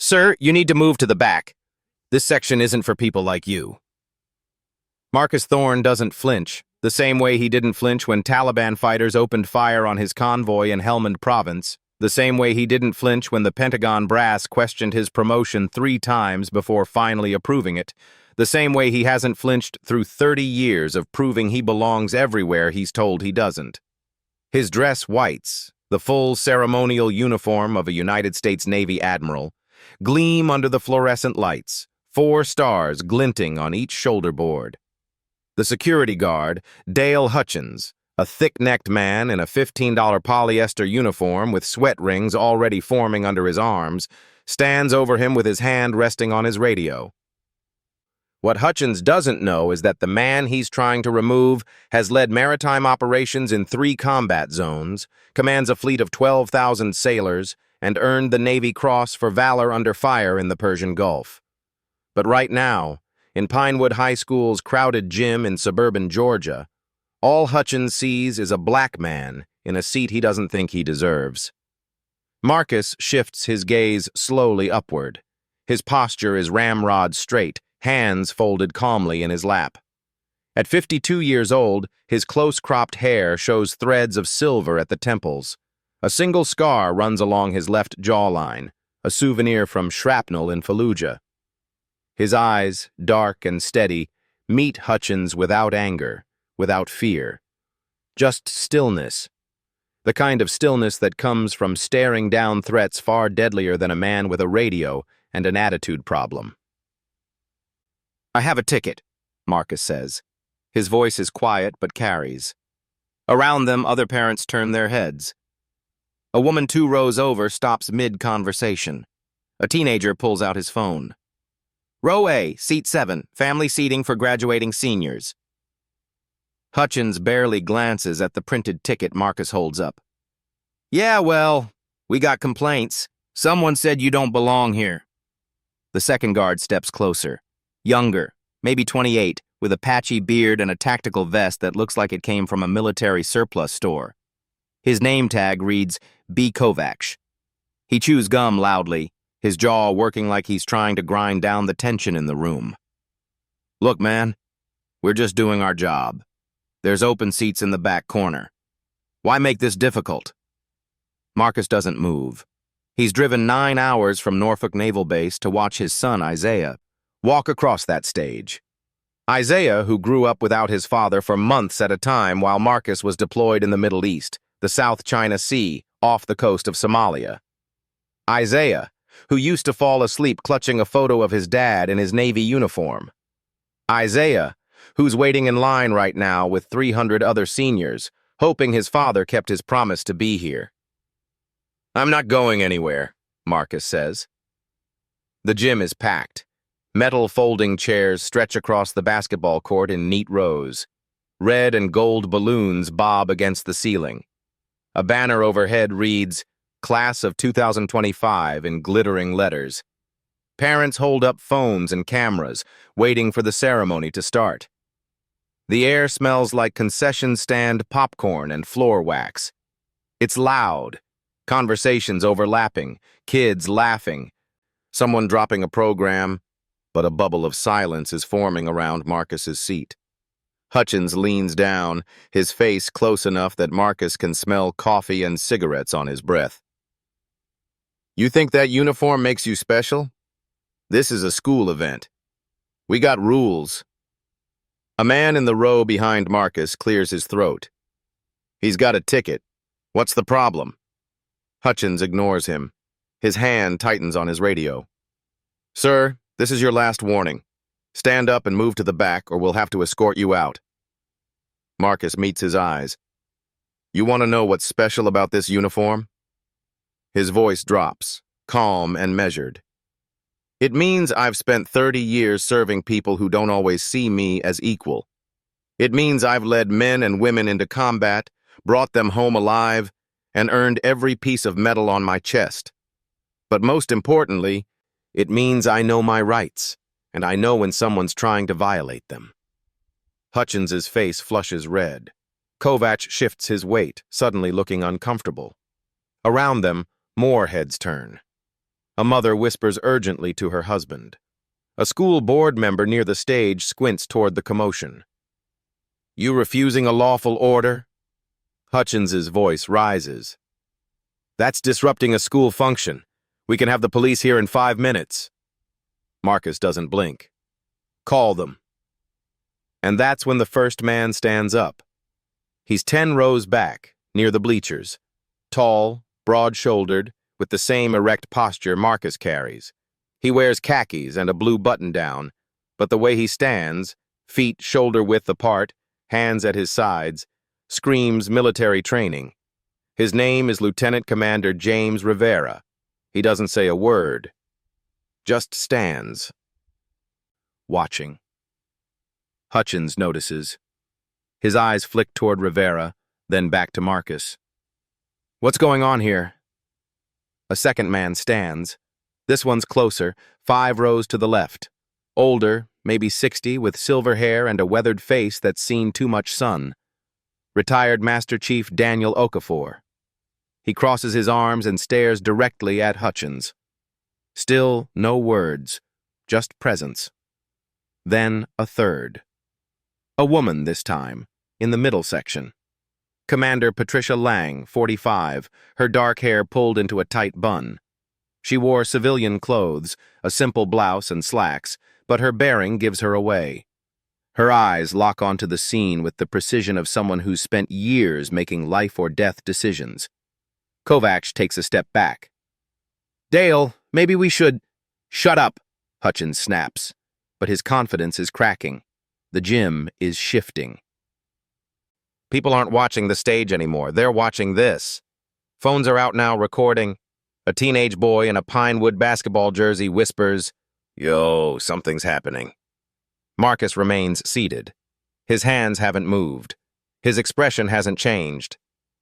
Sir, you need to move to the back. This section isn't for people like you. Marcus Thorne doesn't flinch, the same way he didn't flinch when Taliban fighters opened fire on his convoy in Helmand Province, the same way he didn't flinch when the Pentagon brass questioned his promotion 3 times before finally approving it, the same way he hasn't flinched through 30 years of proving he belongs everywhere he's told he doesn't. His dress whites, the full ceremonial uniform of a United States Navy Admiral, gleam under the fluorescent lights, 4 stars glinting on each shoulder board. The security guard, Dale Hutchins, a thick-necked man in a $15 polyester uniform with sweat rings already forming under his arms, stands over him with his hand resting on his radio. What Hutchins doesn't know is that the man he's trying to remove has led maritime operations in 3 combat zones, commands a fleet of 12,000 sailors, and earned the Navy Cross for valor under fire in the Persian Gulf. But right now, in Pinewood High School's crowded gym in suburban Georgia, all Hutchins sees is a black man in a seat he doesn't think he deserves. Marcus shifts his gaze slowly upward. His posture is ramrod straight, hands folded calmly in his lap. At 52 years old, his close-cropped hair shows threads of silver at the temples. A single scar runs along his left jawline, a souvenir from shrapnel in Fallujah. His eyes, dark and steady, meet Hutchins without anger, without fear. Just stillness. The kind of stillness that comes from staring down threats far deadlier than a man with a radio and an attitude problem. "I have a ticket," Marcus says. His voice is quiet but carries. Around them, other parents turn their heads. A woman 2 rows over stops mid-conversation. A teenager pulls out his phone. "Row A, seat 7, family seating for graduating seniors." Hutchins barely glances at the printed ticket Marcus holds up. "Yeah, well, we got complaints. Someone said you don't belong here." The second guard steps closer. Younger, maybe 28, with a patchy beard and a tactical vest that looks like it came from a military surplus store. His name tag reads B. Kovacs. He chews gum loudly, his jaw working like he's trying to grind down the tension in the room. "Look, man, we're just doing our job. There's open seats in the back corner. Why make this difficult?" Marcus doesn't move. He's driven 9 hours from Norfolk Naval Base to watch his son, Isaiah, walk across that stage. Isaiah, who grew up without his father for months at a time while Marcus was deployed in the Middle East, the South China Sea, off the coast of Somalia. Isaiah, who used to fall asleep clutching a photo of his dad in his Navy uniform. Isaiah, who's waiting in line right now with 300 other seniors, hoping his father kept his promise to be here. "I'm not going anywhere," Marcus says. The gym is packed. Metal folding chairs stretch across the basketball court in neat rows. Red and gold balloons bob against the ceiling. A banner overhead reads, "Class of 2025" in glittering letters. Parents hold up phones and cameras, waiting for the ceremony to start. The air smells like concession stand popcorn and floor wax. It's loud. Conversations overlapping, kids laughing, someone dropping a program, but a bubble of silence is forming around Marcus's seat. Hutchins leans down, his face close enough that Marcus can smell coffee and cigarettes on his breath. "You think that uniform makes you special? This is a school event. We got rules." A man in the row behind Marcus clears his throat. "He's got a ticket. What's the problem?" Hutchins ignores him. His hand tightens on his radio. "Sir, this is your last warning. Stand up and move to the back, or we'll have to escort you out." Marcus meets his eyes. "You want to know what's special about this uniform?" His voice drops, calm and measured. "It means I've spent 30 years serving people who don't always see me as equal. It means I've led men and women into combat, brought them home alive, and earned every piece of metal on my chest. But most importantly, it means I know my rights, and I know when someone's trying to violate them." Hutchins's face flushes red. Kovacs shifts his weight, suddenly looking uncomfortable. Around them, more heads turn. A mother whispers urgently to her husband. A school board member near the stage squints toward the commotion. "You refusing a lawful order?" Hutchins's voice rises. "That's disrupting a school function. We can have the police here in 5 minutes." Marcus doesn't blink. "Call them." And that's when the first man stands up. He's 10 rows back, near the bleachers. Tall, broad-shouldered, with the same erect posture Marcus carries. He wears khakis and a blue button-down, but the way he stands, feet shoulder-width apart, hands at his sides, screams military training. His name is Lieutenant Commander James Rivera. He doesn't say a word, just stands, watching. Hutchins notices. His eyes flick toward Rivera, then back to Marcus. "What's going on here?" A second man stands. This one's closer, 5 rows to the left. Older, maybe 60, with silver hair and a weathered face that's seen too much sun. Retired Master Chief Daniel Okafor. He crosses his arms and stares directly at Hutchins. Still no words, just presence. Then a third. A woman this time, in the middle section. Commander Patricia Lang, 45, her dark hair pulled into a tight bun. She wore civilian clothes, a simple blouse and slacks, but her bearing gives her away. Her eyes lock onto the scene with the precision of someone who's spent years making life-or-death decisions. Kovacs takes a step back. "Dale, maybe we should—" "Shut up," Hutchins snaps, but his confidence is cracking. The gym is shifting. People aren't watching the stage anymore. They're watching this. Phones are out now recording. A teenage boy in a Pinewood basketball jersey whispers, "Yo, something's happening." Marcus remains seated. His hands haven't moved. His expression hasn't changed.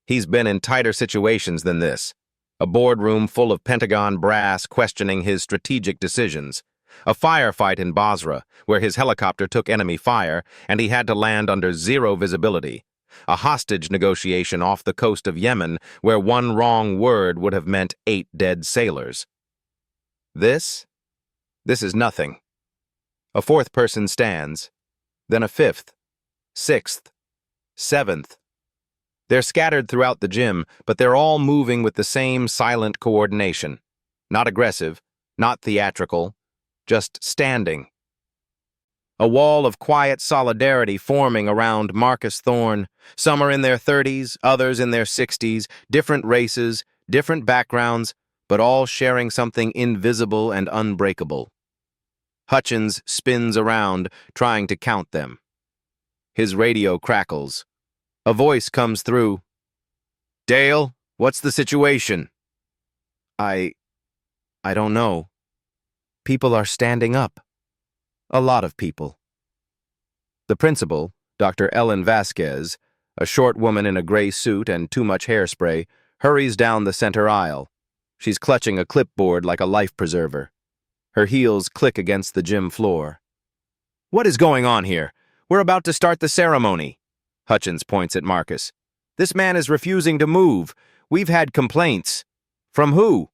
He's been in tighter situations than this. A boardroom full of Pentagon brass questioning his strategic decisions. A firefight in Basra, where his helicopter took enemy fire and he had to land under 0 visibility. A hostage negotiation off the coast of Yemen, where one wrong word would have meant 8 dead sailors. This is nothing. A 4th person stands, then a 5th, 6th, 7th. They're scattered throughout the gym, but they're all moving with the same silent coordination. Not aggressive, not theatrical, just standing. A wall of quiet solidarity forming around Marcus Thorne. Some are in their 30s, others in their 60s, different races, different backgrounds, but all sharing something invisible and unbreakable. Hutchins spins around, trying to count them. His radio crackles. A voice comes through. "Dale, what's the situation?" I don't know. People are standing up. A lot of people. The principal, Dr. Ellen Vasquez, a short woman in a gray suit and too much hairspray, hurries down the center aisle. She's clutching a clipboard like a life preserver. Her heels click against the gym floor. "What is going on here? We're about to start the ceremony." Hutchins points at Marcus. "This man is refusing to move. We've had complaints." "From who?"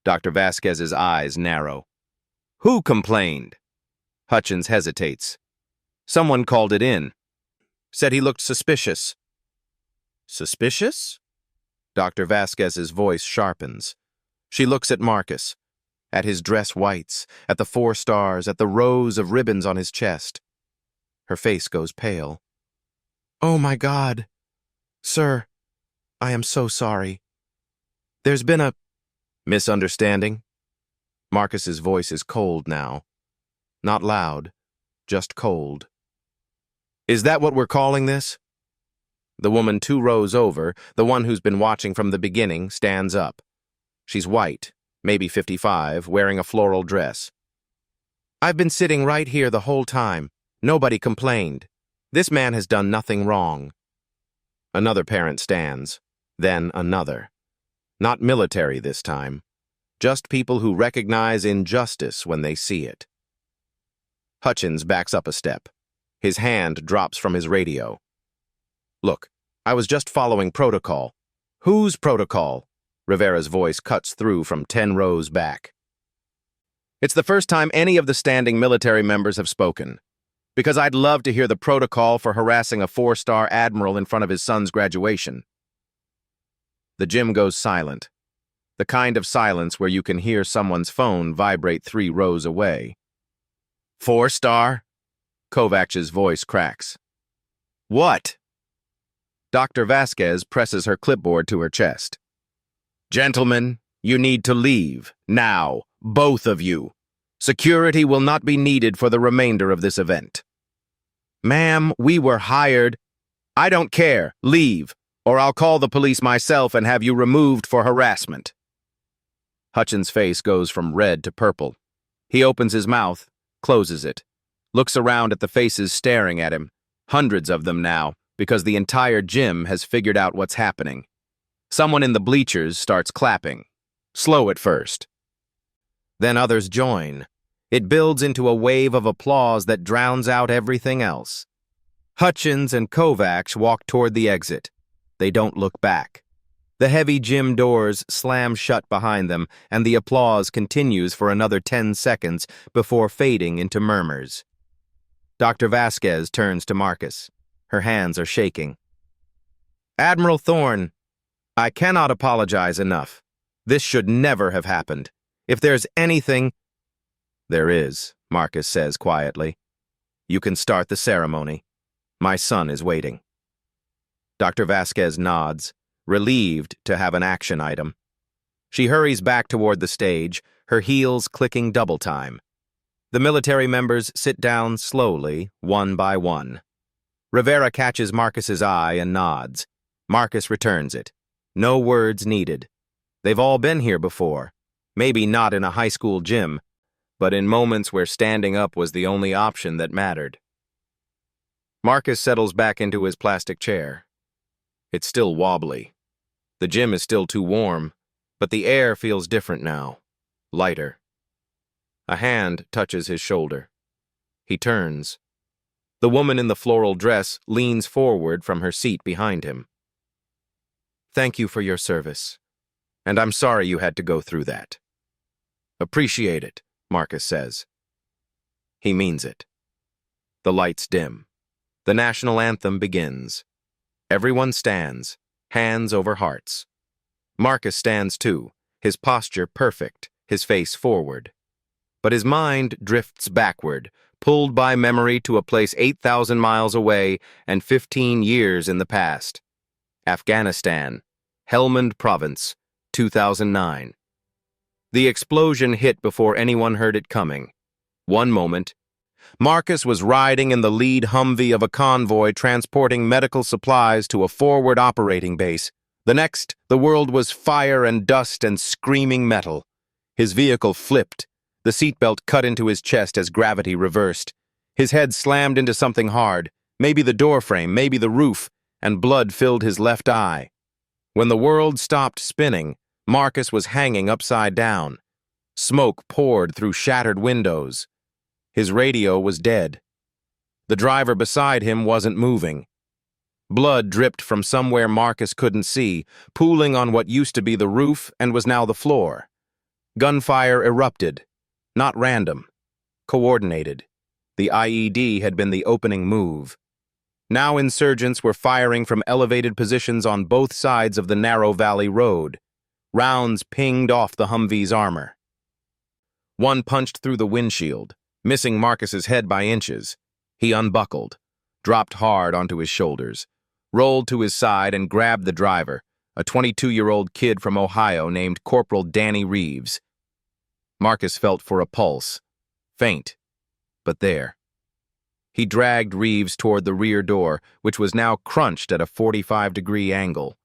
Dr. Vasquez's eyes narrow. "Who complained?" Hutchins hesitates. "Someone called it in. Said he looked suspicious." "Suspicious?" Dr. Vasquez's voice sharpens. She looks at Marcus, at his dress whites, at the 4 stars, at the rows of ribbons on his chest. Her face goes pale. "Oh my God. Sir, I am so sorry. There's been a misunderstanding." Marcus's voice is cold now. Not loud, just cold. "Is that what we're calling this?" The woman 2 rows over, the one who's been watching from the beginning, stands up. She's white, maybe 55, wearing a floral dress. "I've been sitting right here the whole time. Nobody complained. This man has done nothing wrong." Another parent stands, then another. Not military this time. Just people who recognize injustice when they see it. Hutchins backs up a step. His hand drops from his radio. "Look, I was just following protocol." "Whose protocol?" Rivera's voice cuts through from 10 rows back. It's the first time any of the standing military members have spoken, because I'd love to hear the protocol for harassing a 4-star admiral in front of his son's graduation. The gym goes silent, the kind of silence where you can hear someone's phone vibrate 3 rows away. 4-star? Kovacs's voice cracks. What? Dr. Vasquez presses her clipboard to her chest. Gentlemen, you need to leave, now, both of you. Security will not be needed for the remainder of this event. Ma'am, we were hired. I don't care, leave, or I'll call the police myself and have you removed for harassment. Hutchins' face goes from red to purple. He opens his mouth, closes it, looks around at the faces staring at him, hundreds of them now, because the entire gym has figured out what's happening. Someone in the bleachers starts clapping, slow at first. Then others join. It builds into a wave of applause that drowns out everything else. Hutchins and Kovacs walk toward the exit. They don't look back. The heavy gym doors slam shut behind them, and the applause continues for another 10 seconds before fading into murmurs. Dr. Vasquez turns to Marcus. Her hands are shaking. Admiral Thorne, I cannot apologize enough. This should never have happened. If there's anything... There is, Marcus says quietly. You can start the ceremony. My son is waiting. Dr. Vasquez nods, relieved to have an action item. She hurries back toward the stage, her heels clicking double time. The military members sit down slowly, one by one. Rivera catches Marcus's eye and nods. Marcus returns it. No words needed. They've all been here before. Maybe not in a high school gym, but in moments where standing up was the only option that mattered. Marcus settles back into his plastic chair. It's still wobbly. The gym is still too warm, but the air feels different now, lighter. A hand touches his shoulder. He turns. The woman in the floral dress leans forward from her seat behind him. Thank you for your service, and I'm sorry you had to go through that. Appreciate it, Marcus says. He means it. The lights dim. The national anthem begins. Everyone stands, hands over hearts. Marcus stands too, his posture perfect, his face forward. But his mind drifts backward, pulled by memory to a place 8,000 miles away and 15 years in the past. Afghanistan, Helmand Province, 2009. The explosion hit before anyone heard it coming. One moment, Marcus was riding in the lead Humvee of a convoy transporting medical supplies to a forward operating base. The next, the world was fire and dust and screaming metal. His vehicle flipped. The seatbelt cut into his chest as gravity reversed. His head slammed into something hard, maybe the doorframe, maybe the roof, and blood filled his left eye. When the world stopped spinning, Marcus was hanging upside down. Smoke poured through shattered windows. His radio was dead. The driver beside him wasn't moving. Blood dripped from somewhere Marcus couldn't see, pooling on what used to be the roof and was now the floor. Gunfire erupted. Not random. Coordinated. The IED had been the opening move. Now insurgents were firing from elevated positions on both sides of the narrow valley road. Rounds pinged off the Humvee's armor. One punched through the windshield, missing Marcus's head by inches. He unbuckled, dropped hard onto his shoulders, rolled to his side and grabbed the driver, a 22-year-old kid from Ohio named Corporal Danny Reeves. Marcus felt for a pulse, faint, but there. He dragged Reeves toward the rear door, which was now crunched at a 45-degree angle.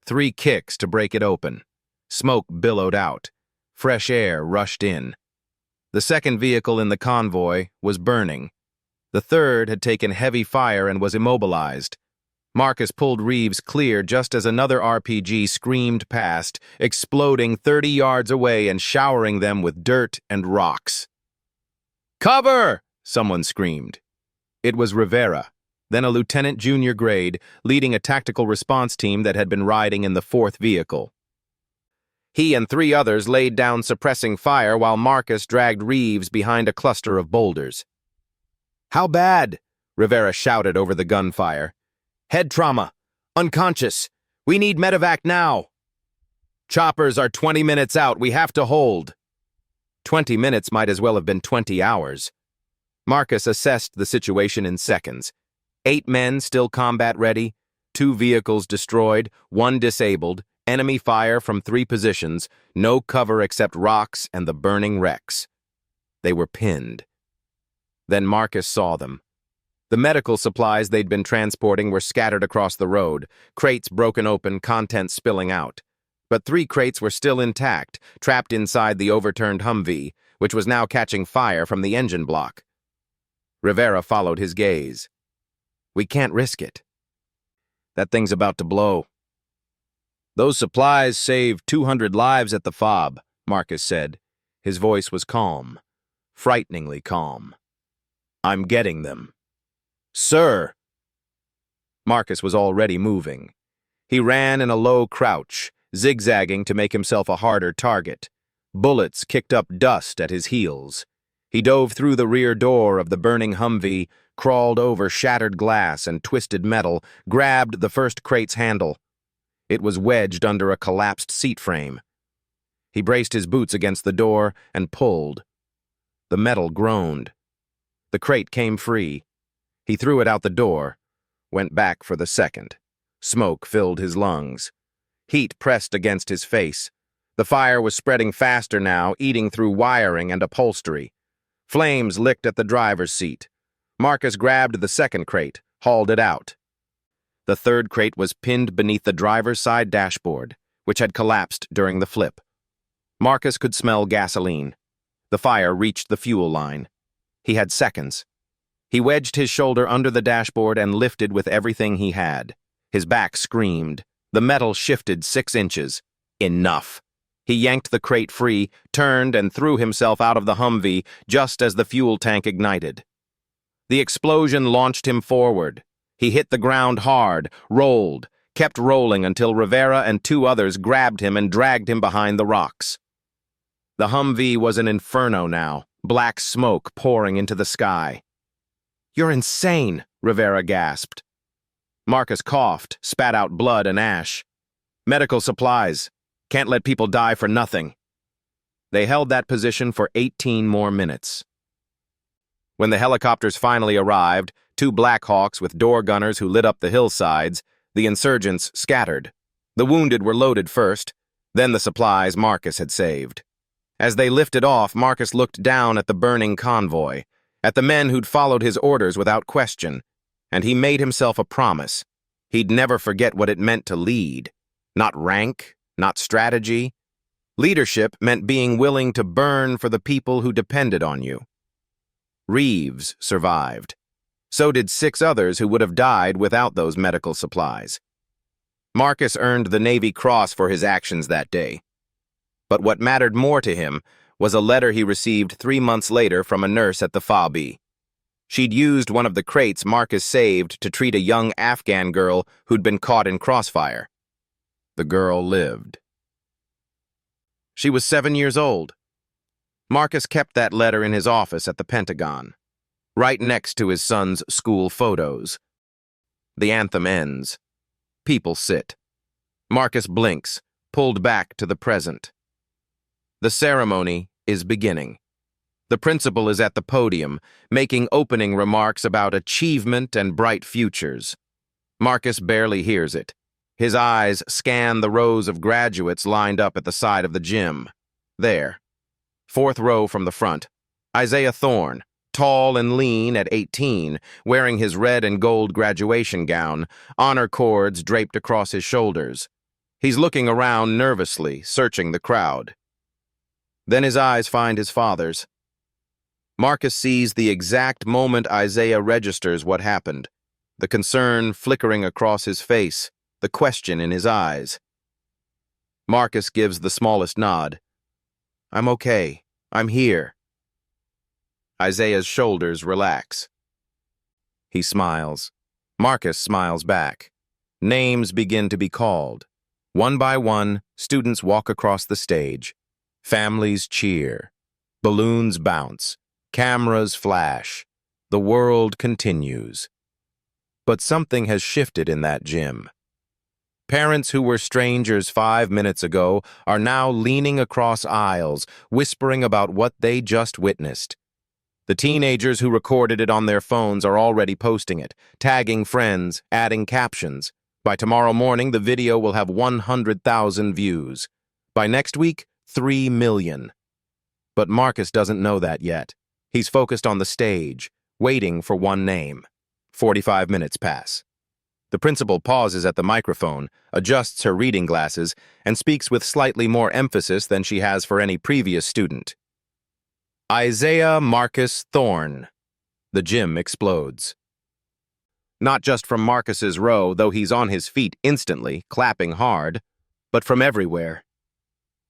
3 kicks to break it open. Smoke billowed out. Fresh air rushed in. The second vehicle in the convoy was burning. The third had taken heavy fire and was immobilized. Marcus pulled Reeves clear just as another RPG screamed past, exploding 30 yards away and showering them with dirt and rocks. "Cover!" someone screamed. It was Rivera, then a lieutenant junior grade, leading a tactical response team that had been riding in the 4th vehicle. He and 3 others laid down suppressing fire while Marcus dragged Reeves behind a cluster of boulders. "How bad?" Rivera shouted over the gunfire. "Head trauma. Unconscious. We need medevac now." "Choppers are 20 minutes out. We have to hold." 20 minutes might as well have been 20 hours. Marcus assessed the situation in seconds. 8 men still combat-ready, 2 vehicles destroyed, 1 disabled, enemy fire from 3 positions, no cover except rocks and the burning wrecks. They were pinned. Then Marcus saw them. The medical supplies they'd been transporting were scattered across the road, crates broken open, contents spilling out. But 3 crates were still intact, trapped inside the overturned Humvee, which was now catching fire from the engine block. Rivera followed his gaze. "We can't risk it. That thing's about to blow." "Those supplies saved 200 lives at the FOB," Marcus said. His voice was calm, frighteningly calm. "I'm getting them." "Sir!" Marcus was already moving. He ran in a low crouch, zigzagging to make himself a harder target. Bullets kicked up dust at his heels. He dove through the rear door of the burning Humvee, crawled over shattered glass and twisted metal, grabbed the first crate's handle. It was wedged under a collapsed seat frame. He braced his boots against the door and pulled. The metal groaned. The crate came free. He threw it out the door, went back for the second. Smoke filled his lungs. Heat pressed against his face. The fire was spreading faster now, eating through wiring and upholstery. Flames licked at the driver's seat. Marcus grabbed the second crate, hauled it out. The third crate was pinned beneath the driver's side dashboard, which had collapsed during the flip. Marcus could smell gasoline. The fire reached the fuel line. He had seconds. He wedged his shoulder under the dashboard and lifted with everything he had. His back screamed. The metal shifted 6 inches. Enough. He yanked the crate free, turned, and threw himself out of the Humvee just as the fuel tank ignited. The explosion launched him forward. He hit the ground hard, rolled, kept rolling until Rivera and 2 others grabbed him and dragged him behind the rocks. The Humvee was an inferno now, black smoke pouring into the sky. "You're insane," Rivera gasped. Marcus coughed, spat out blood and ash. "Medical supplies. Can't let people die for nothing." They held that position for 18 more minutes. When the helicopters finally arrived, 2 Black Hawks with door gunners who lit up the hillsides, the insurgents scattered. The wounded were loaded first, then the supplies Marcus had saved. As they lifted off, Marcus looked down at the burning convoy, at the men who'd followed his orders without question, and he made himself a promise. He'd never forget what it meant to lead. Not rank, not strategy. Leadership meant being willing to burn for the people who depended on you. Reeves survived. So did 6 others who would have died without those medical supplies. Marcus earned the Navy Cross for his actions that day. But what mattered more to him was a letter he received 3 months later from a nurse at the FOB. She'd used one of the crates Marcus saved to treat a young Afghan girl who'd been caught in crossfire. The girl lived. She was 7 years old. Marcus kept that letter in his office at the Pentagon, right next to his son's school photos. The anthem ends. People sit. Marcus blinks, pulled back to the present. The ceremony is beginning. The principal is at the podium, making opening remarks about achievement and bright futures. Marcus barely hears it. His eyes scan the rows of graduates lined up at the side of the gym. There, 4th row from the front, Isaiah Thorne, tall and lean at 18, wearing his red and gold graduation gown, honor cords draped across his shoulders. He's looking around nervously, searching the crowd. Then his eyes find his father's. Marcus sees the exact moment Isaiah registers what happened, the concern flickering across his face, the question in his eyes. Marcus gives the smallest nod. "I'm okay. I'm here." Isaiah's shoulders relax. He smiles. Marcus smiles back. Names begin to be called. One by one, students walk across the stage. Families cheer. Balloons bounce. Cameras flash. The world continues. But something has shifted in that gym. Parents who were strangers 5 minutes ago are now leaning across aisles, whispering about what they just witnessed. The teenagers who recorded it on their phones are already posting it, tagging friends, adding captions. By tomorrow morning, the video will have 100,000 views. By next week, 3 million. But Marcus doesn't know that yet. He's focused on the stage, waiting for one name. 45 minutes pass. The principal pauses at the microphone, adjusts her reading glasses, and speaks with slightly more emphasis than she has for any previous student. Isaiah Marcus Thorne. The gym explodes. Not just from Marcus's row, though he's on his feet instantly, clapping hard, but from everywhere.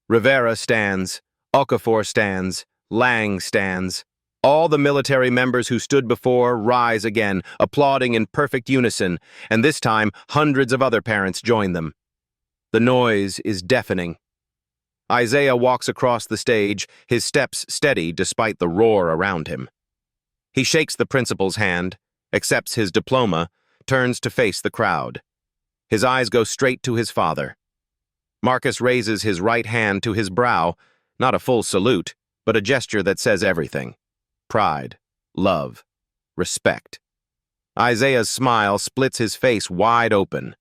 Rivera stands, Okafor stands, Lang stands. All the military members who stood before rise again, applauding in perfect unison, and this time hundreds of other parents join them. The noise is deafening. Isaiah walks across the stage, his steps steady despite the roar around him. He shakes the principal's hand, accepts his diploma, turns to face the crowd. His eyes go straight to his father. Marcus raises his right hand to his brow, not a full salute, but a gesture that says everything. Pride, love, respect. Isaiah's smile splits his face wide open.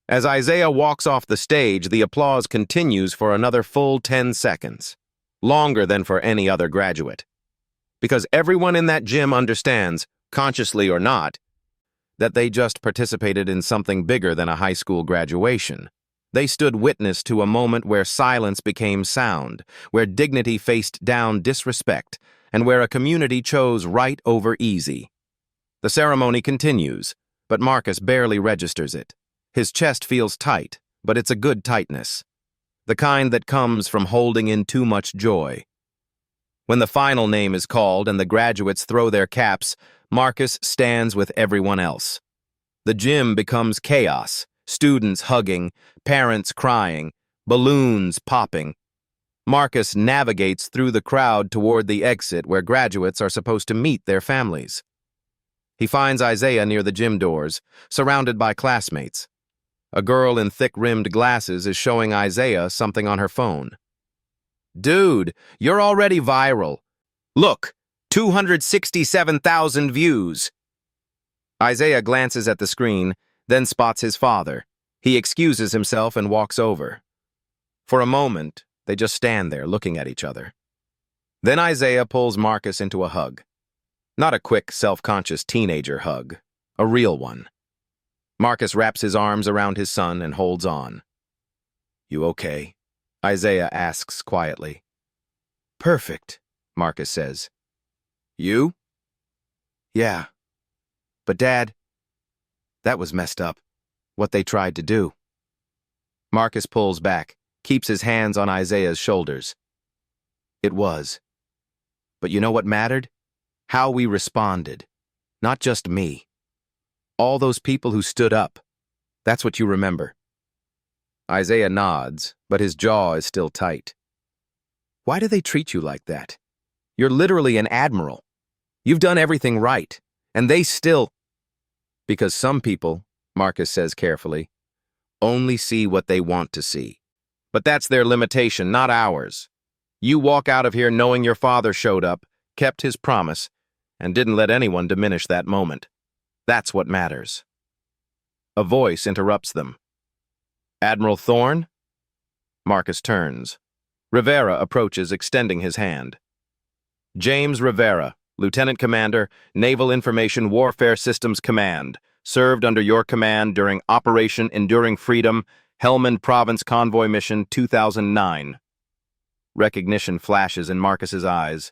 As Isaiah walks off the stage, the applause continues for another full 10 seconds, longer than for any other graduate. Because everyone in that gym understands, consciously or not, that they just participated in something bigger than a high school graduation. They stood witness to a moment where silence became sound, where dignity faced down disrespect, and where a community chose right over easy. The ceremony continues, but Marcus barely registers it. His chest feels tight, but it's a good tightness, the kind that comes from holding in too much joy. When the final name is called and the graduates throw their caps, Marcus stands with everyone else. The gym becomes chaos, students hugging, parents crying, balloons popping. Marcus navigates through the crowd toward the exit where graduates are supposed to meet their families. He finds Isaiah near the gym doors, surrounded by classmates. A girl in thick-rimmed glasses is showing Isaiah something on her phone. Dude, you're already viral. Look, 267,000 views. Isaiah glances at the screen, then spots his father. He excuses himself and walks over. For a moment, they just stand there looking at each other. Then Isaiah pulls Marcus into a hug. Not a quick, self-conscious teenager hug, a real one. Marcus wraps his arms around his son and holds on. You okay? Isaiah asks quietly. Perfect, Marcus says. You? Yeah. But Dad, that was messed up, what they tried to do. Marcus pulls back, keeps his hands on Isaiah's shoulders. It was. But you know what mattered? How we responded. Not just me. All those people who stood up. That's what you remember. Isaiah nods, but his jaw is still tight. Why do they treat you like that? You're literally an admiral. You've done everything right, and they still... Because some people, Marcus says carefully, only see what they want to see. But that's their limitation, not ours. You walk out of here knowing your father showed up, kept his promise, and didn't let anyone diminish that moment. That's what matters. A voice interrupts them. Admiral Thorne? Marcus turns. Rivera approaches, extending his hand. James Rivera, Lieutenant Commander, Naval Information Warfare Systems Command, served under your command during Operation Enduring Freedom, Helmand Province Convoy Mission 2009. Recognition flashes in Marcus's eyes.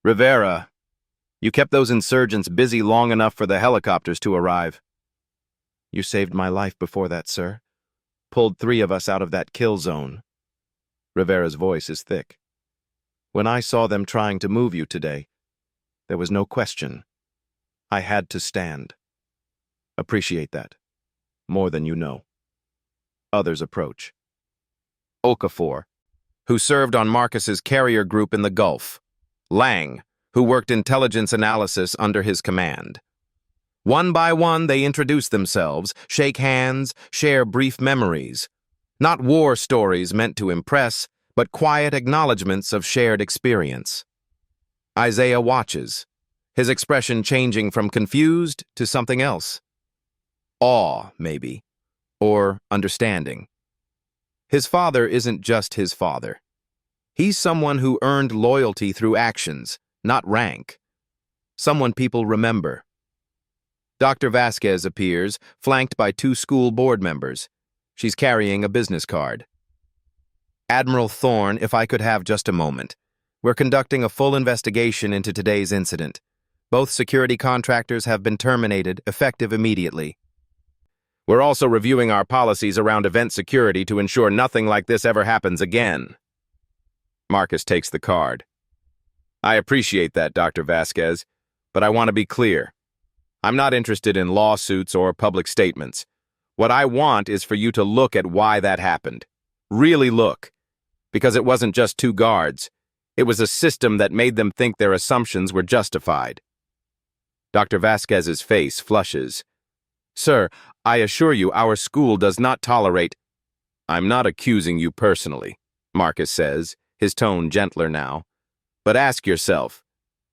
Rivera, you kept those insurgents busy long enough for the helicopters to arrive. You saved my life before that, sir. Pulled 3 of us out of that kill zone. Rivera's voice is thick. When I saw them trying to move you today, there was no question. I had to stand. Appreciate that. More than you know. others approach. Okafor, who served on Marcus's carrier group in the Gulf. Lang, who worked intelligence analysis under his command. One by one, they introduce themselves, shake hands, share brief memories. Not war stories meant to impress, but quiet acknowledgments of shared experience. Isaiah watches, his expression changing from confused to something else. Awe, maybe, or understanding. His father isn't just his father. He's someone who earned loyalty through actions, not rank. Someone people remember. Dr. Vasquez appears, flanked by 2 school board members. She's carrying a business card. Admiral Thorne, if I could have just a moment. We're conducting a full investigation into today's incident. Both security contractors have been terminated, effective immediately. We're also reviewing our policies around event security to ensure nothing like this ever happens again. Marcus takes the card. I appreciate that, Dr. Vasquez, but I want to be clear. I'm not interested in lawsuits or public statements. What I want is for you to look at why that happened. Really look. Because it wasn't just 2 guards. It was a system that made them think their assumptions were justified. Dr. Vasquez's face flushes. Sir, I assure you our school does not tolerate— I'm not accusing you personally, Marcus says, his tone gentler now. But ask yourself,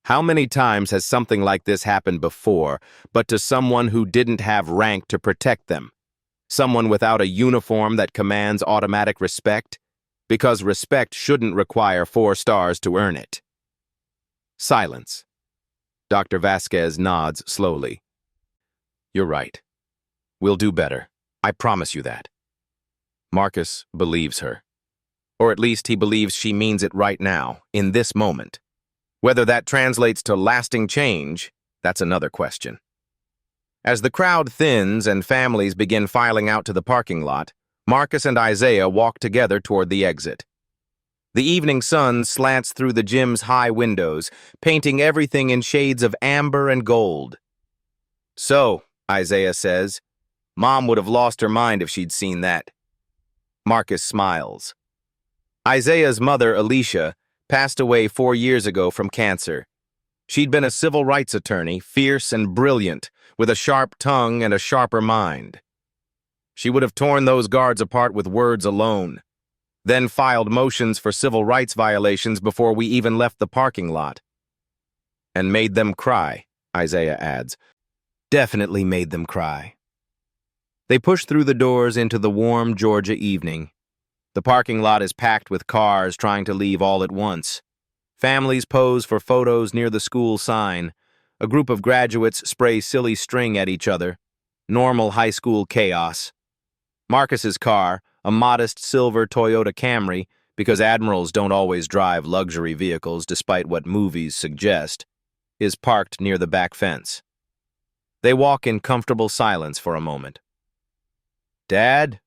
how many times has something like this happened before, but to someone who didn't have rank to protect them? Someone without a uniform that commands automatic respect? Because respect shouldn't require 4 stars to earn it. Silence. Dr. Vasquez nods slowly. You're right. We'll do better. I promise you that. Marcus believes her. Or at least he believes she means it right now, in this moment. Whether that translates to lasting change, that's another question. As the crowd thins and families begin filing out to the parking lot, Marcus and Isaiah walk together toward the exit. The evening sun slants through the gym's high windows, painting everything in shades of amber and gold. So, Isaiah says, Mom would have lost her mind if she'd seen that. Marcus smiles. Isaiah's mother, Alicia, passed away 4 years ago from cancer. She'd been a civil rights attorney, fierce and brilliant, with a sharp tongue and a sharper mind. She would have torn those guards apart with words alone, then filed motions for civil rights violations before we even left the parking lot. And made them cry, Isaiah adds. Definitely made them cry. They push through the doors into the warm Georgia evening. The parking lot is packed with cars trying to leave all at once. Families pose for photos near the school sign. A group of graduates spray silly string at each other. Normal high school chaos. Marcus's car, a modest silver Toyota Camry, because admirals don't always drive luxury vehicles despite what movies suggest, is parked near the back fence. They walk in comfortable silence for a moment. Dad,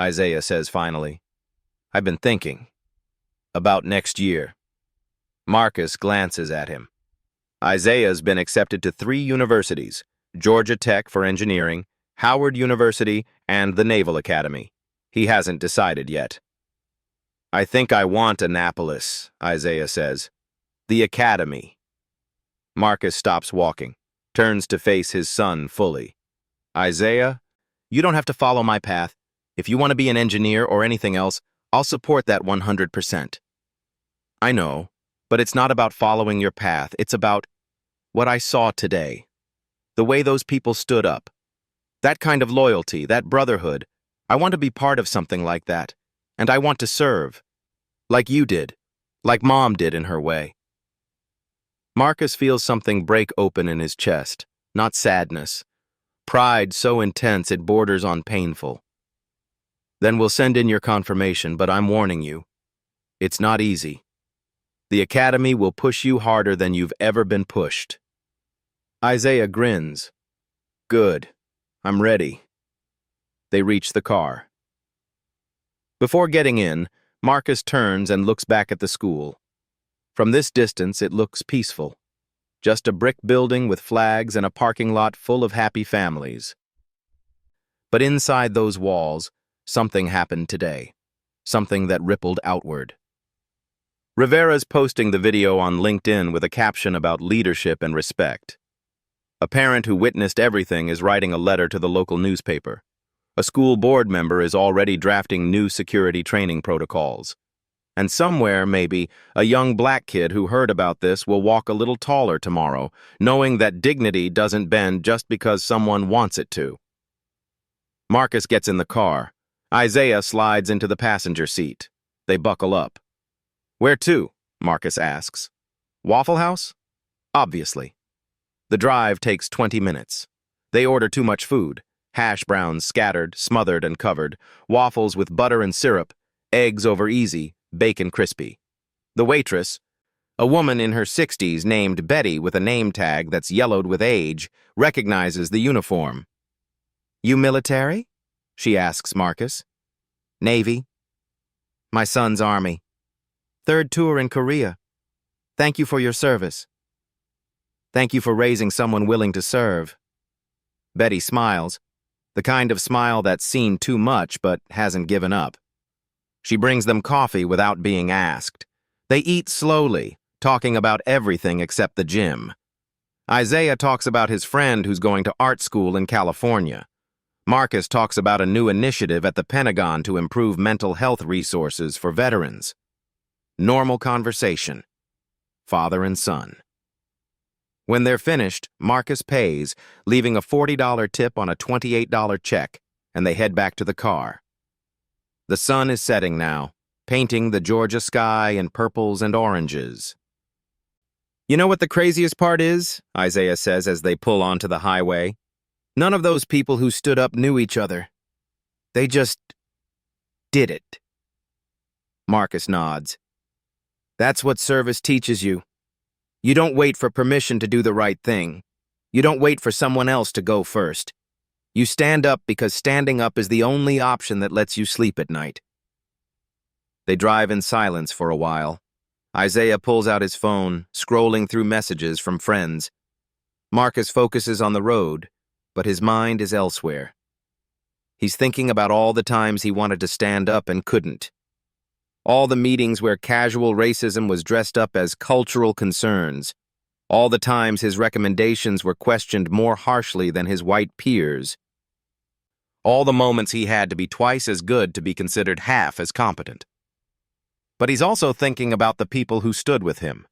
Isaiah says finally, I've been thinking about next year. Marcus glances at him. Isaiah's been accepted to 3 universities, Georgia Tech for engineering, Howard University, and the Naval Academy. He hasn't decided yet. I think I want Annapolis, Isaiah says. The Academy. Marcus stops walking, turns to face his son fully. Isaiah, you don't have to follow my path. If you want to be an engineer or anything else, I'll support that 100%. I know, but it's not about following your path. It's about what I saw today. The way those people stood up. That kind of loyalty, that brotherhood. I want to be part of something like that. And I want to serve. Like you did. Like Mom did in her way. Marcus feels something break open in his chest. Not sadness. Pride so intense it borders on painful. Then we'll send in your confirmation, but I'm warning you. It's not easy. The Academy will push you harder than you've ever been pushed. Isaiah grins. Good. I'm ready. They reach the car. Before getting in, Marcus turns and looks back at the school. From this distance, it looks peaceful. Just a brick building with flags and a parking lot full of happy families. But inside those walls, Something happened today. Something that rippled outward. Rivera's posting the video on LinkedIn with a caption about leadership and respect. A parent who witnessed everything is writing a letter to the local newspaper. A school board member is already drafting new security training protocols. And somewhere, maybe, a young black kid who heard about this will walk a little taller tomorrow, knowing that dignity doesn't bend just because someone wants it to. Marcus gets in the car. Isaiah slides into the passenger seat. They buckle up. "Where to?" Marcus asks. "Waffle House?" "Obviously." The drive takes 20 minutes. They order too much food. Hash browns scattered, smothered, and covered, waffles with butter and syrup, eggs over easy, bacon crispy. The waitress, a woman in her 60s named Betty with a name tag that's yellowed with age, recognizes the uniform. "You military?" she asks Marcus. "Navy." "My son's Army. Third tour in Korea. Thank you for your service." "Thank you for raising someone willing to serve." Betty smiles, the kind of smile that's seen too much but hasn't given up. She brings them coffee without being asked. They eat slowly, talking about everything except the gym. Isaiah talks about his friend who's going to art school in California. Marcus talks about a new initiative at the Pentagon to improve mental health resources for veterans. Normal conversation. Father and son. When they're finished, Marcus pays, leaving a $40 tip on a $28 check, and they head back to the car. The sun is setting now, painting the Georgia sky in purples and oranges. "You know what the craziest part is?" Isaiah says as they pull onto the highway. "None of those people who stood up knew each other. They just did it." Marcus nods. "That's what service teaches you. You don't wait for permission to do the right thing. You don't wait for someone else to go first. You stand up because standing up is the only option that lets you sleep at night." They drive in silence for a while. Isaiah pulls out his phone, scrolling through messages from friends. Marcus focuses on the road, but his mind is elsewhere. He's thinking about all the times he wanted to stand up and couldn't. All the meetings where casual racism was dressed up as cultural concerns. All the times his recommendations were questioned more harshly than his white peers. All the moments he had to be twice as good to be considered half as competent. But he's also thinking about the people who stood with him,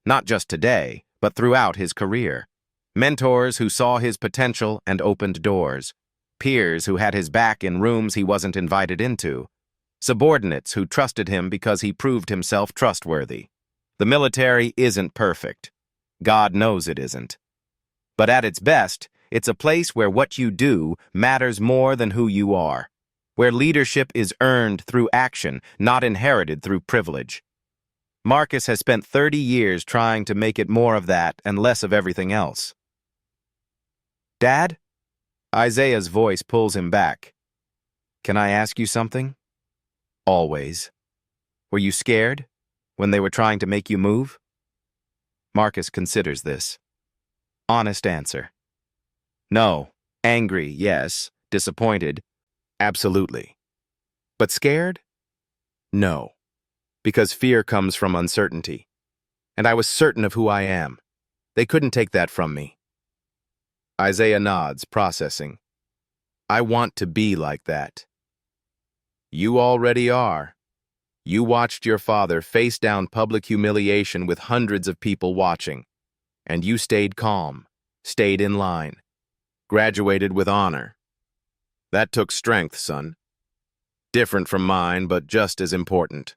not just today, but throughout his career. Mentors who saw his potential and opened doors. Peers who had his back in rooms he wasn't invited into. Subordinates who trusted him because he proved himself trustworthy. The military isn't perfect. God knows it isn't. But at its best, it's a place where what you do matters more than who you are. Where leadership is earned through action, not inherited through privilege. Marcus has spent 30 years trying to make it more of that and less of everything else. "Dad?" Isaiah's voice pulls him back. "Can I ask you something?" "Always." "Were you scared when they were trying to make you move?" Marcus considers this. Honest answer. "No. Angry, yes. Disappointed, absolutely. But scared? No. Because fear comes from uncertainty. And I was certain of who I am. They couldn't take that from me." Isaiah nods, processing. "I want to be like that." "You already are. You watched your father face down public humiliation with hundreds of people watching. And you stayed calm, stayed in line, graduated with honor. That took strength, son. Different from mine, but just as important."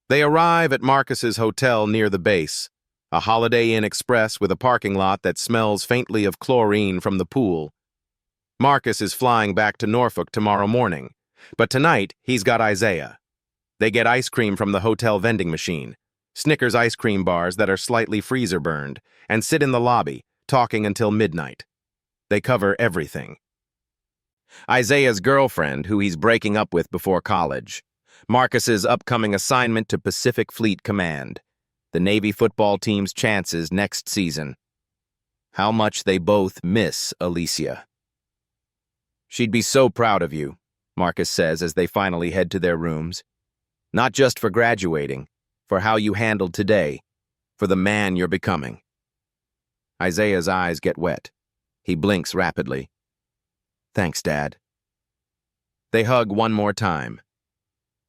They arrive at Marcus's hotel near the base, a Holiday Inn Express with a parking lot that smells faintly of chlorine from the pool. Marcus is flying back to Norfolk tomorrow morning, but tonight he's got Isaiah. They get ice cream from the hotel vending machine, Snickers ice cream bars that are slightly freezer burned, and sit in the lobby, talking until midnight. They cover everything. Isaiah's girlfriend, who he's breaking up with before college. Marcus's upcoming assignment to Pacific Fleet Command. The Navy football team's chances next season. How much they both miss Alicia. "She'd be so proud of you," Marcus says as they finally head to their rooms. Not just for graduating, for how you handled today, for the man you're becoming. Isaiah's eyes get wet. He blinks rapidly. Thanks, Dad. They hug one more time.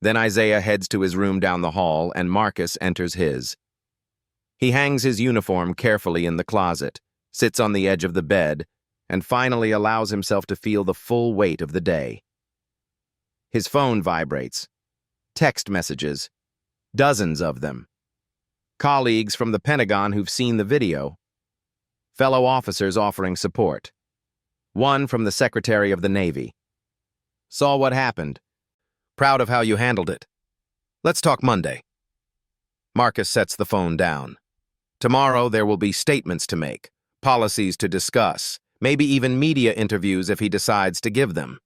Then Isaiah heads to his room down the hall, and Marcus enters his. He hangs his uniform carefully in the closet, sits on the edge of the bed, and finally allows himself to feel the full weight of the day. His phone vibrates. Text messages. Dozens of them. Colleagues from the Pentagon who've seen the video. Fellow officers offering support. One from the Secretary of the Navy. Saw what happened. Proud of how you handled it. Let's talk Monday. Marcus sets the phone down. Tomorrow there will be statements to make, policies to discuss, maybe even media interviews if he decides to give them.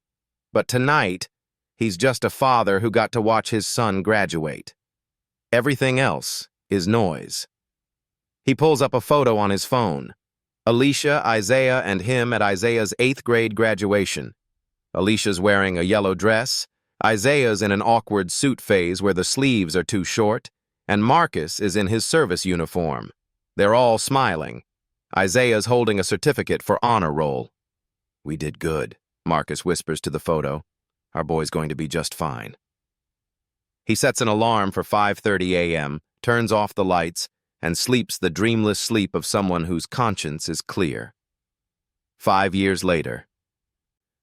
But tonight, he's just a father who got to watch his son graduate. Everything else is noise. He pulls up a photo on his phone. Alicia, Isaiah, and him at Isaiah's 8th grade graduation. Alicia's wearing a yellow dress, Isaiah's in an awkward suit phase where the sleeves are too short, and Marcus is in his service uniform. They're all smiling. Isaiah's holding a certificate for honor roll. We did good, Marcus whispers to the photo. Our boy's going to be just fine. He sets an alarm for 5:30 a.m., turns off the lights, and sleeps the dreamless sleep of someone whose conscience is clear. 5 years later.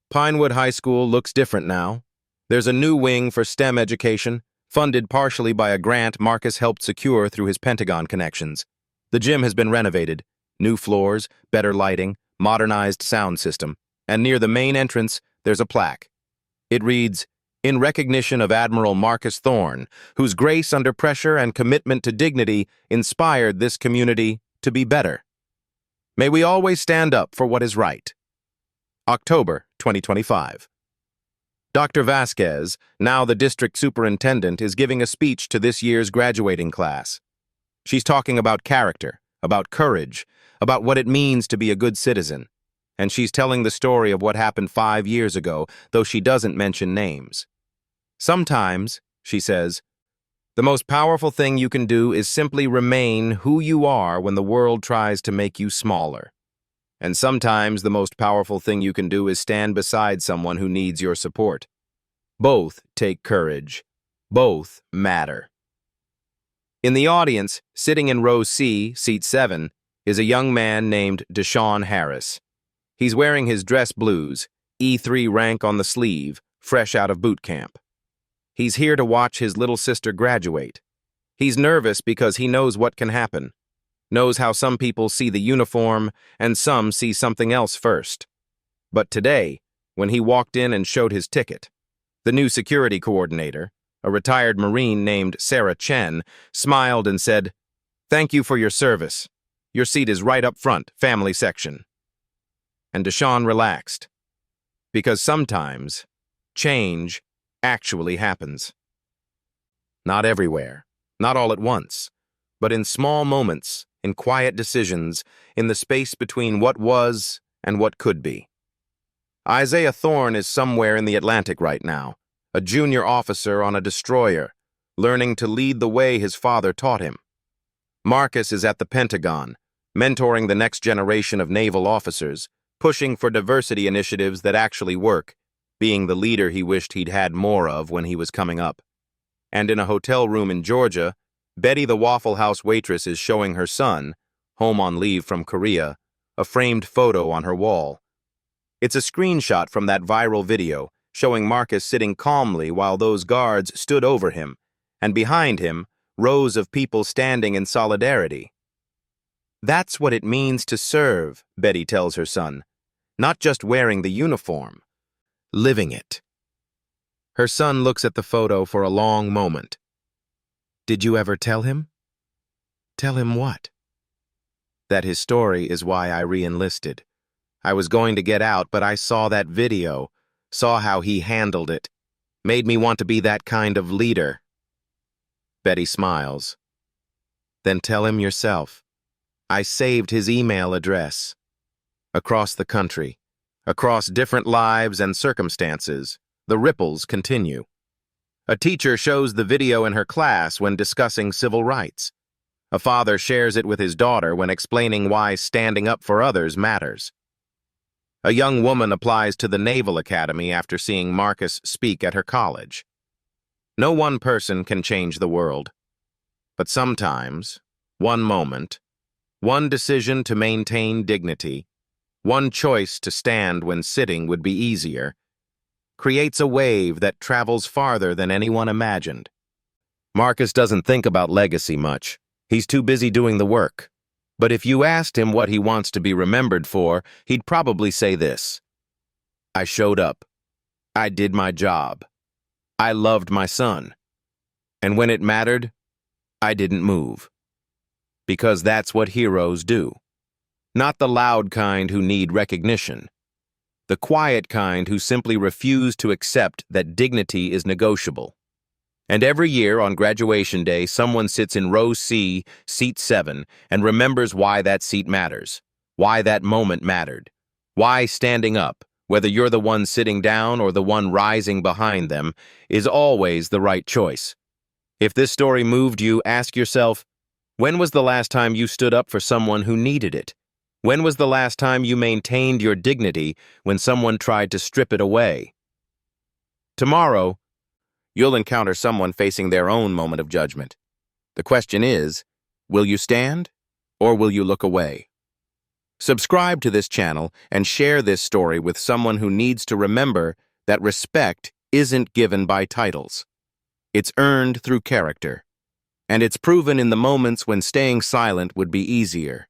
Pinewood High School looks different now. There's a new wing for STEM education, funded partially by a grant Marcus helped secure through his Pentagon connections. The gym has been renovated. New floors, better lighting, modernized sound system, and near the main entrance, there's a plaque. It reads, "In recognition of Admiral Marcus Thorne, whose grace under pressure and commitment to dignity inspired this community to be better. May we always stand up for what is right." October 2025. Dr. Vasquez, now the district superintendent, is giving a speech to this year's graduating class. She's talking about character, about courage, about what it means to be a good citizen. And she's telling the story of what happened 5 years ago, though she doesn't mention names. Sometimes, she says, the most powerful thing you can do is simply remain who you are when the world tries to make you smaller. And sometimes the most powerful thing you can do is stand beside someone who needs your support. Both take courage. Both matter. In the audience, sitting in row C, seat 7, is a young man named Deshaun Harris. He's wearing his dress blues, E3 rank on the sleeve, fresh out of boot camp. He's here to watch his little sister graduate. He's nervous because he knows what can happen. Knows how some people see the uniform and some see something else first. But today, when he walked in and showed his ticket, the new security coordinator, a retired Marine named Sarah Chen, smiled and said, "Thank you for your service. Your seat is right up front, family section." And Deshaun relaxed. Because sometimes, change actually happens. Not everywhere, not all at once, but in small moments, in quiet decisions, in the space between what was and what could be. Isaiah Thorne is somewhere in the Atlantic right now, a junior officer on a destroyer, learning to lead the way his father taught him. Marcus is at the Pentagon, mentoring the next generation of naval officers, pushing for diversity initiatives that actually work, being the leader he wished he'd had more of when he was coming up. And in a hotel room in Georgia, Betty the Waffle House waitress is showing her son, home on leave from Korea, a framed photo on her wall. It's a screenshot from that viral video showing Marcus sitting calmly while those guards stood over him, and behind him, rows of people standing in solidarity. That's what it means to serve, Betty tells her son. Not just wearing the uniform, living it. Her son looks at the photo for a long moment. Did you ever tell him? Tell him what? That his story is why I re-enlisted. I was going to get out, but I saw that video, saw how he handled it. Made me want to be that kind of leader. Betty smiles. Then tell him yourself. I saved his email address. Across the country, across different lives and circumstances, The ripples continue. A teacher shows the video in her class when discussing civil rights. A father shares it with his daughter when explaining why standing up for others matters. A young woman applies to the Naval Academy after seeing Marcus speak at her college. No one person can change the world. But sometimes, one moment, one decision to maintain dignity, one choice to stand when sitting would be easier, creates a wave that travels farther than anyone imagined. Marcus doesn't think about legacy much. He's too busy doing the work. But if you asked him what he wants to be remembered for, he'd probably say this: I showed up. I did my job. I loved my son. And when it mattered, I didn't move. Because that's what heroes do. Not the loud kind who need recognition. The quiet kind who simply refuse to accept that dignity is negotiable. And every year on graduation day, someone sits in row C, seat 7, and remembers why that seat matters, why that moment mattered, why standing up, whether you're the one sitting down or the one rising behind them, is always the right choice. If this story moved you, ask yourself, when was the last time you stood up for someone who needed it? When was the last time you maintained your dignity when someone tried to strip it away? Tomorrow, you'll encounter someone facing their own moment of judgment. The question is, will you stand or will you look away? Subscribe to this channel and share this story with someone who needs to remember that respect isn't given by titles. It's earned through character, and it's proven in the moments when staying silent would be easier.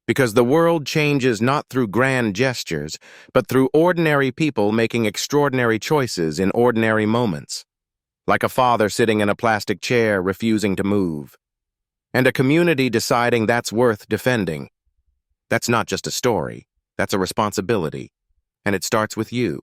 Because the world changes not through grand gestures, but through ordinary people making extraordinary choices in ordinary moments. Like a father sitting in a plastic chair refusing to move. And a community deciding that's worth defending. That's not just a story, that's a responsibility. And it starts with you.